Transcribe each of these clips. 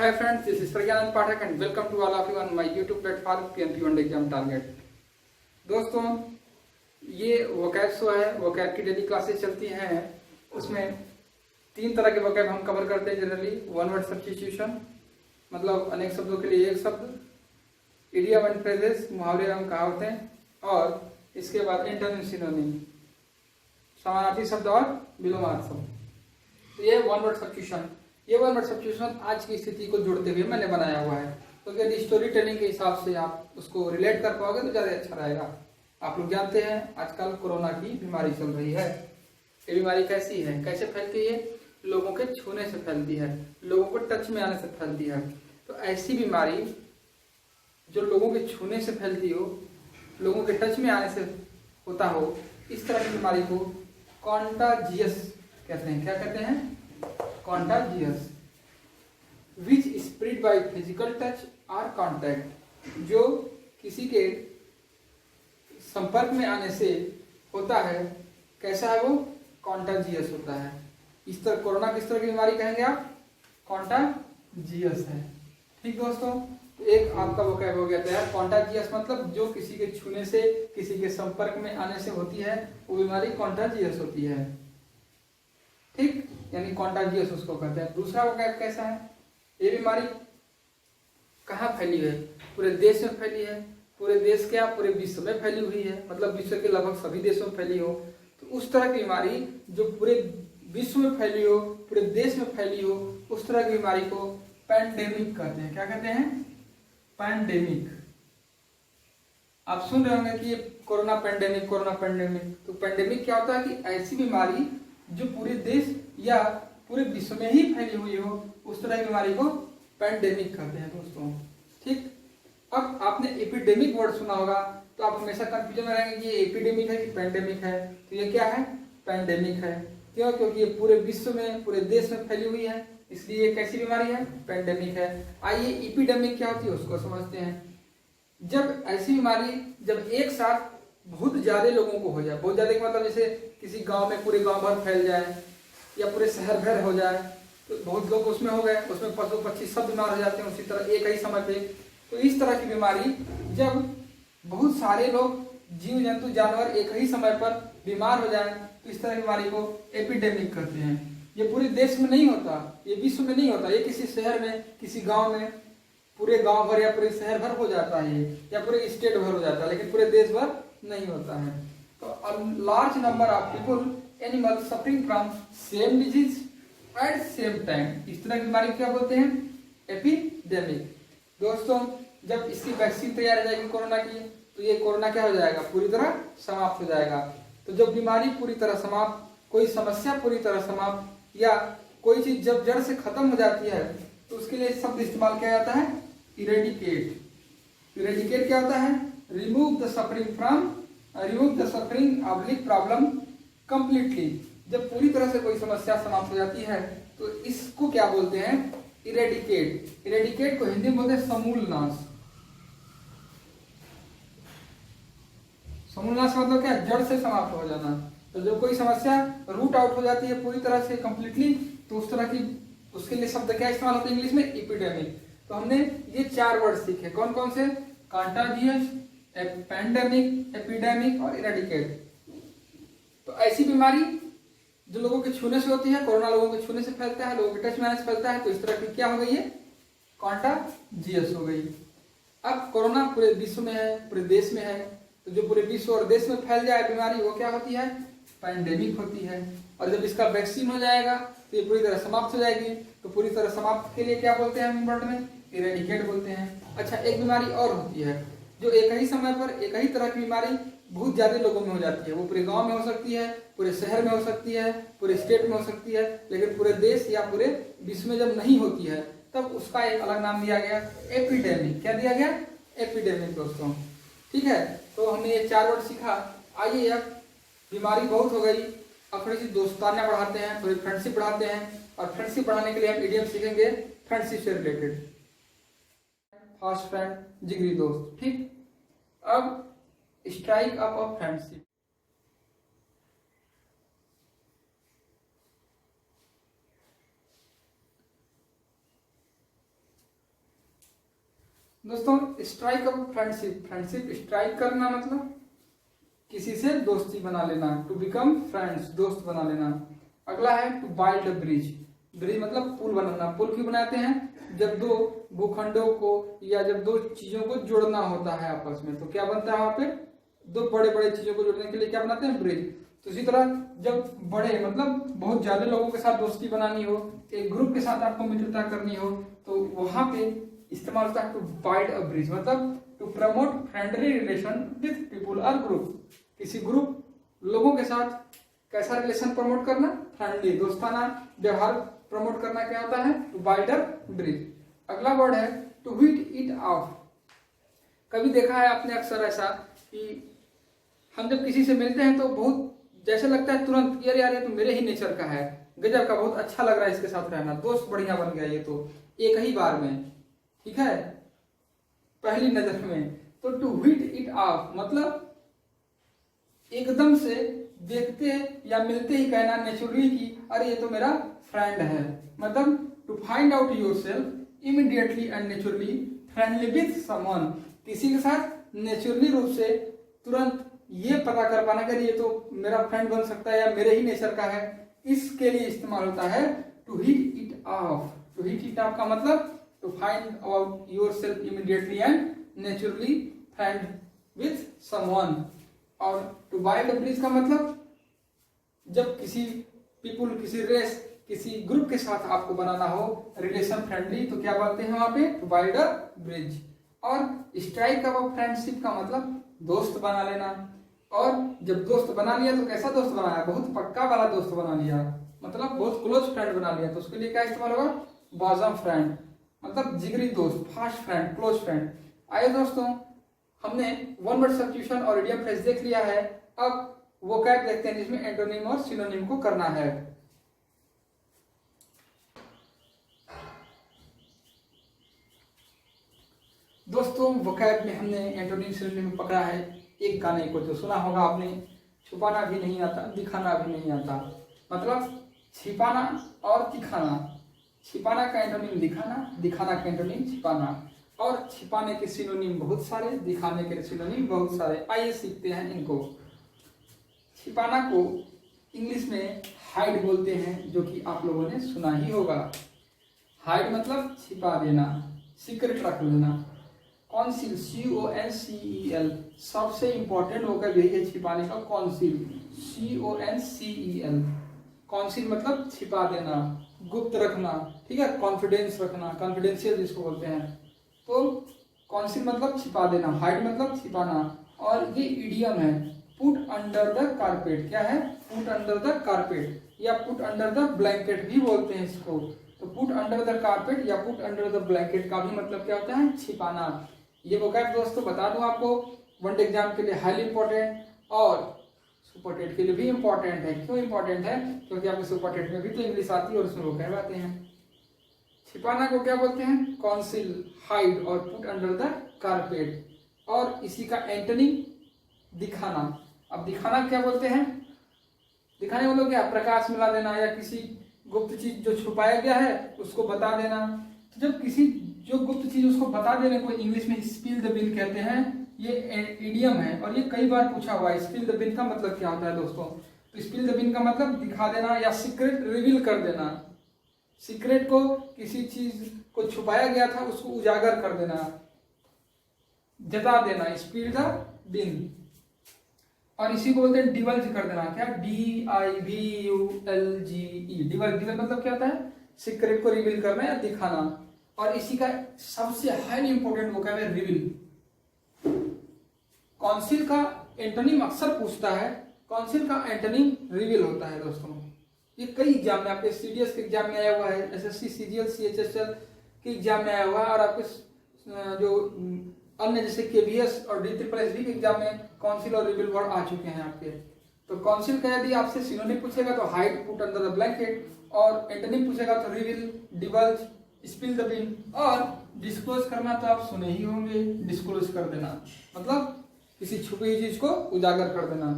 Hi friends, this is Pragyan Pathak and welcome to all of you on my YouTube platform PNP1 Exam Target। दोस्तों, ये vocab show है। Vocab की daily classes चलती हैं। उसमें 3 तरह के वोकैब हम कवर करते हैं जनरली। वन वर्ड सब्स्टिट्यूशन, मतलब अनेक शब्दों के लिए एक शब्द, इडियम एंड फ्रेजेस, मुहावरे एवं कहावतें, और इसके बाद एंटोनिम सिनोनिम, समानार्थी शब्द और विलोमार्थ शब्द। तो ये वन वर्ड सब्स्टिट्यूशन। ये वन वर्ड सब्स्टिट्यूशन आज की स्थिति को जोड़ते हुए मैंने बनाया हुआ है, तो यदि स्टोरी टेलिंग के हिसाब से आप उसको रिलेट कर पाओगे तो ज़्यादा अच्छा रहेगा। आप लोग जानते हैं आजकल कोरोना की बीमारी चल रही है। ये बीमारी कैसी है, कैसे फैलती है? लोगों के छूने से फैलती है, लोगों को टच में आने से फैलती है। तो ऐसी बीमारी जो लोगों के छूने से फैलती हो, लोगों के टच में आने से होता हो, इस तरह की बीमारी को कॉन्टाजियस कहते हैं। क्या कहते हैं? Contagious, which spread by physical touch और कॉन्टैक्ट, जो किसी के संपर्क में आने से होता है। कैसा है वो? कॉन्टाजियस होता है। इस तरह कोरोना किस तरह की बीमारी कहेंगे आप? कॉन्टाजियस है। ठीक दोस्तों, तो एक आपका वोकैब हो गया तैयार। कॉन्टाजियस मतलब जो किसी के छूने से, किसी के संपर्क में आने से होती है, वो बीमारी कॉन्टाजियस होती है। ठीक, यानी कॉन्टाजियस उसको कहते हैं। दूसरा वोकैब कैसा है? ये बीमारी कहाँ फैली है? पूरे देश में फैली है। पूरे देश क्या, पूरे विश्व में फैली हुई है, मतलब विश्व के लगभग सभी देशों में फैली हो। तो उस तरह की बीमारी जो पूरे विश्व में फैली हो, पूरे देश में फैली हो, उस तरह की बीमारी को पैंडेमिक कहते हैं। क्या कहते हैं? पैंडेमिक। आप सुन रहे होंगे कि ये कोरोना पैंडेमिक, कोरोना पैंडेमिक। तो पैंडेमिक क्या होता है कि ऐसी बीमारी जो पूरे देश या पूरे विश्व में ही फैली हुई हो, उस तरह की बीमारी को पैंडेमिक कहते हैं दोस्तों। ठीक, अब आपने एपिडेमिक वर्ड सुना होगा, तो आप हमेशा कंफ्यूजन में रहेंगे कि ये एपिडेमिक है कि पैंडेमिक है। तो ये क्या है? पैंडेमिक है। क्यों? क्योंकि ये पूरे विश्व में, पूरे देश में फैली हुई है, इसलिए ये कैसी बीमारी है? पैंडेमिक है। आइए एपिडेमिक क्या होती है उसको समझते हैं। जब ऐसी बीमारी जब एक साथ बहुत ज्यादा लोगों को हो जाए, बहुत ज्यादा का मतलब जैसे किसी गांव में पूरे गांव भर फैल जाए या पूरे शहर भर हो जाए, तो बहुत लोग उसमें हो गए, उसमें पशु पक्षी सब बीमार हो जाते हैं उसी तरह एक ही समय पे। तो इस तरह की बीमारी जब बहुत सारे लोग, जीव जंतु जानवर एक ही समय पर बीमार हो जाए, तो इस तरह की बीमारी को एपिडेमिक कहते हैं। ये पूरे देश में नहीं होता, ये विश्व में नहीं होता, ये किसी शहर में, किसी गाँव में, पूरे गांव भर या पूरे शहर भर हो जाता है, या पूरे स्टेट भर हो जाता है, लेकिन पूरे देश भर नहीं होता है। तो large number of people, animal suffering from same disease eight same time, इस तरह की बीमारी क्या बोलते हैं? एपिडेमिक। दोस्तों, जब इसकी वैक्सीन तैयार हो जाएगी कोरोना की, तो ये कोरोना क्या हो जाएगा? पूरी तरह समाप्त हो जाएगा। तो जब बीमारी पूरी तरह समाप्त, कोई समस्या पूरी तरह समाप्त, या कोई चीज जब जड़ से खत्म हो जाती है, तो उसके लिए शब्द इस्तेमाल किया जाता है इरेडिकेट। इरेडिकेट क्या होता है? Remove the suffering from, remove the suffering oblique problem completely. जब पूरी तरह से कोई समस्या समाप्त हो जाती है, तो इसको क्या बोलते हैं? इरेडिकेट। इरेडिकेट को हिंदी में बोलते हैं समूल नाश। समूल नाश मतलब क्या? जड़ से समाप्त हो जाना। तो जब कोई समस्या रूट आउट हो जाती है पूरी तरह से कंप्लीटली, तो उस तरह की, उसके लिए शब्द क्या इस्तेमाल होता है इंग्लिश में? एपिडेमिक। तो हमने ये 4 वर्ड सीखे। कौन कौन से? कॉन्टाजियस, पैंडेमिक, एपिडेमिक और इरेडिकेट। तो ऐसी बीमारी जो लोगों के छूने से होती है, कोरोना लोगों के छूने से फैलता है, लोगों के टच में आने से फैलता है, तो इस तरह की क्या हो गई है? कॉन्टाजियस हो गई। अब कोरोना पूरे विश्व में है, पूरे देश में है, तो जो पूरे विश्व और देश में फैल जाए बीमारी, वो क्या होती है? पैंडेमिक होती है। और जब इसका वैक्सीन हो जाएगा तो ये पूरी तरह समाप्त हो जाएगी। तो पूरी तरह समाप्त के लिए क्या बोलते हैं हम वर्ड में? इरेडिकेट बोलते हैं। अच्छा, एक बीमारी और होती है जो एक ही समय पर एक ही तरह की बीमारी बहुत ज्यादा लोगों में हो जाती है। वो पूरे गांव में हो सकती है, पूरे शहर में हो सकती है, पूरे स्टेट में हो सकती है, लेकिन पूरे देश या पूरे विश्व में जब नहीं होती है, तब उसका एक अलग नाम दिया गया, एपिडेमिक। क्या दिया गया? एपिडेमिक दोस्तों। ठीक है, तो हमने ये 4 वर्ड सीखा। आइए, अब बीमारी बहुत हो गई, अब थोड़ी सी दोस्ताना बढ़ाते हैं, थोड़ी फ्रेंडशिप बढ़ाते हैं। और फ्रेंडशिप बढ़ाने के लिए हम इडियम सीखेंगे फ्रेंडशिप से रिलेटेड। फास्ट फ्रेंड, जिगरी दोस्त। ठीक, अब स्ट्राइक अप ऑफ फ्रेंडशिप। दोस्तों strike up friendship, friendship strike करना मतलब किसी से दोस्ती बना लेना, टू बिकम फ्रेंड्स, दोस्त बना लेना। अगला है to build a bridge, bridge मतलब पुल बनाना। पुल क्यों बनाते हैं? जब दो भूखंडों को या जब दो चीजों को जोड़ना होता है आपस में, तो क्या बनता है वहां पे? दो बड़े बड़े चीजों को जोड़ने के लिए क्या बनाते हैं? ब्रिज। तो इसी तरह जब बड़े मतलब बहुत ज्यादा लोगों के साथ दोस्ती बनानी हो, एक ग्रुप के साथ आपको मित्रता करनी हो, तो वहां पे इस्तेमाल होता है टू बाइल्ड अ ब्रिज, मतलब to promote friendly relation with people और ग्रुप। किसी ग्रुप लोगों के साथ कैसा रिलेशन प्रमोट करना? फ्रेंडली, दोस्ताना व्यवहार प्रमोट करना क्या होता है? To build a bridge. अगला वर्ड है टू हिट इट ऑफ। कभी देखा है आपने अक्सर ऐसा कि हम जब किसी से मिलते हैं तो बहुत जैसे लगता है तुरंत यार यार ये तो मेरे ही नेचर का है, गजब का, बहुत अच्छा लग रहा है इसके साथ रहना, दोस्त बढ़िया बन गया ये तो एक ही बार में, ठीक है, पहली नजर में। तो टू हिट इट ऑफ मतलब एकदम से देखते या मिलते ही कहना नेचुरली कि अरे ये तो मेरा फ्रेंड है। मतलब to find out yourself immediately and naturally friendly with someone, किसी के साथ नेचुरली रूप से तुरंत ये पता कर पाना कि ये तो मेरा फ्रेंड बन सकता है या मेरे ही नेचर का है, इसके लिए इस्तेमाल होता है to hit it off. To hit it off का मतलब to find out yourself immediately and naturally friend with someone. और टू बाइल्ड अ ब्रिज का मतलब जब किसी पीपुल, किसी रेस, किसी ग्रुप के साथ आपको बनाना हो रिलेशन फ्रेंडली, तो क्या बोलते हैं वहां पे? To build a bridge. और स्ट्राइक अप फ्रेंडशिप का मतलब दोस्त बना लेना। और जब दोस्त बना लिया तो कैसा दोस्त बनाया? बहुत पक्का वाला दोस्त बना लिया, मतलब बहुत क्लोज फ्रेंड बना लिया, तो उसके लिए क्या इस्तेमाल होगा? बॉजम फ्रेंड, मतलब जिगरी दोस्त, फास्ट फ्रेंड, क्लोज फ्रेंड। आइए दोस्तों, हमने वन वर्ड सब्स्टिट्यूशन और इडियम फ्रेज देख लिया है। अब वोकैब देखते हैं जिसमें एंटोनिम और सिनोनिम को करना है। दोस्तों वोकैब में हमने एंटोनिम सिनोनिम पकड़ा है एक गाने को, जो सुना होगा आपने, छुपाना भी नहीं आता, दिखाना भी नहीं आता। मतलब छिपाना और दिखाना, छिपाना का एंटोनिम दिखाना, दिखाना का एंटोनिम छिपाना। और छिपाने के सिनोनिम बहुत सारे, दिखाने के सिनोनिम बहुत सारे। आइए सीखते हैं इनको। छिपाना को इंग्लिश में हाइड बोलते हैं, जो कि आप लोगों ने सुना ही होगा। हाइड मतलब छिपा देना, सीक्रेट रख लेना। कॉन्सील, CONCEL, सबसे इंपॉर्टेंट होकर यही है छिपाने का, कॉन्सील, CONCEL। कॉन्सील मतलब छिपा देना, गुप्त रखना, ठीक है, कॉन्फिडेंस रखना, कॉन्फिडेंशियल जिसको बोलते हैं। तो कॉन्सील मतलब छिपा देना, हाइड मतलब छिपाना। और ये इडियम है, पुट अंडर द कारपेट। क्या है? पुट अंडर द कारपेट, या पुट अंडर द ब्लैंकेट भी बोलते हैं इसको। तो पुट अंडर द कारपेट या पुट अंडर द ब्लैंकेट का भी मतलब क्या होता है? छिपाना। ये वोकैब दोस्तों बता दूं आपको, वन डे एग्जाम के लिए हाईली इंपॉर्टेंट और सुपर टेट के लिए भी इंपॉर्टेंट है। क्यों इंपॉर्टेंट है? क्योंकि आपको सुपर टेट में भी तो इंग्लिश आती है और उसमें वोकैब आते हैं। छिपाना को क्या बोलते हैं? कॉन्सील, हाइड और पुट अंडर द कारपेट। और इसी का एंटोनिम दिखाना। अब दिखाना क्या बोलते हैं? दिखाने वालों क्या? प्रकाश मिला देना, या किसी गुप्त चीज जो छुपाया गया है उसको बता देना। तो जब किसी जो गुप्त चीज उसको बता देने को इंग्लिश में स्पिल द बिन कहते हैं। ये इडियम है और ये कई बार पूछा हुआ है। स्पिल द बिन का मतलब क्या होता है दोस्तों? तो स्पिल द बिन का मतलब दिखा देना या सीक्रेट रिवील कर देना। सीक्रेट को, किसी चीज को छुपाया गया था उसको उजागर कर देना, जता देना, स्पिल द बिन। और इसी को बोलते हैं डिवल्ज कर देना। क्या? DIVULGE, डिवल्ज। डिवल्ज मतलब क्या होता है? सीक्रेट को रिवील करना या दिखाना। और इसी का सबसे हाईली इंपॉर्टेंट वोकैब है रिवील। कॉन्सिल का एंटोनिम अक्सर पूछता है, कॉन्सिल का एंटोनिम रिवील होता है दोस्तों। ये कई एग्जाम में, आपके CDS के एग्जाम में आया हुआ है, SSC, CGL, CHSL के एग्जाम में आया हुआ है, और आपके जो अन्य जैसे KVS और DSSS के एग्जाम में कॉन्सिल और रिवील वर्ड आ चुके हैं आपके। तो कॉन्सिल का यदि आपसे सिनोनिम पूछेगा तो hide, put under the blanket, और एंटोनिम पूछेगा तो रिवील, डिवल्ज, स्पिल द बिन। और डिस्क्लोज करना तो आप सुने ही होंगे, डिस्क्लोज कर देना मतलब किसी छुपी हुई चीज को उजागर कर देना।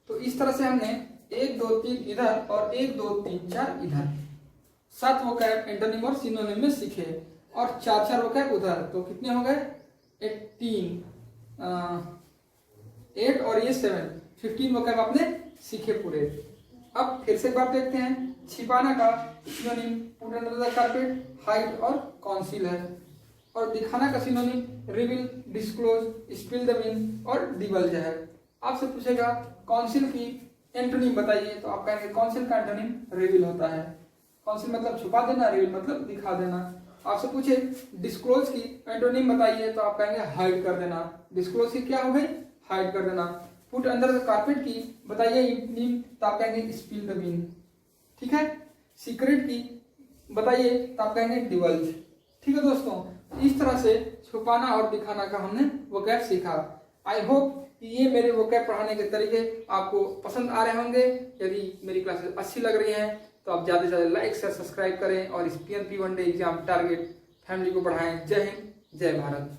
तो इस तरह से हमने 1 2 3 इधर और 1 2 3 4 इधर 7 वोकैब एंटोनिम और सिनोनिम में सीखे, और 4 4 वोकैब उधर। तो कितने हो गए? 8 और ये 7, 15 वोकैब आपने सीखे पूरे। अब फिर से एक बार देखते हैं, छिपाना का synonym put under the carpet, hide और कॉन्सील है, और दिखाना का synonym reveal, disclose, spill the bean और डिवल्ज है। आपसे पूछेगा कॉन्सील की एंटोनिम बताइए, तो आप कहेंगे कॉन्सील का एंटोनिम रिवील होता है। कॉन्सील मतलब छुपा देना, रिवील मतलब दिखा देना। आपसे पूछे डिस्क्लोज की एंटोनिम बताइए, तो आप कहेंगे हाइड कर देना। डिस्क्लोज की क्या हो गई, हाइड कर देना। पुट अंडर द कारपेट की बताइए एंटोनिम, तो आप कहेंगे स्पिल द बीन। ठीक है। सीक्रेट की बताइए, तो आप कहेंगे डिवल्ज। ठीक है दोस्तों, इस तरह से छुपाना और दिखाना का हमने वोकैब सीखा। आई होप कि ये मेरे वोकैब पढ़ाने के तरीके आपको पसंद आ रहे होंगे। यदि मेरी क्लासेस अच्छी लग रही हैं तो आप ज़्यादा से ज़्यादा लाइक से सब्सक्राइब करें और इस PNP one day exam target family को बढ़ाएं। जय हिंद, जय भारत।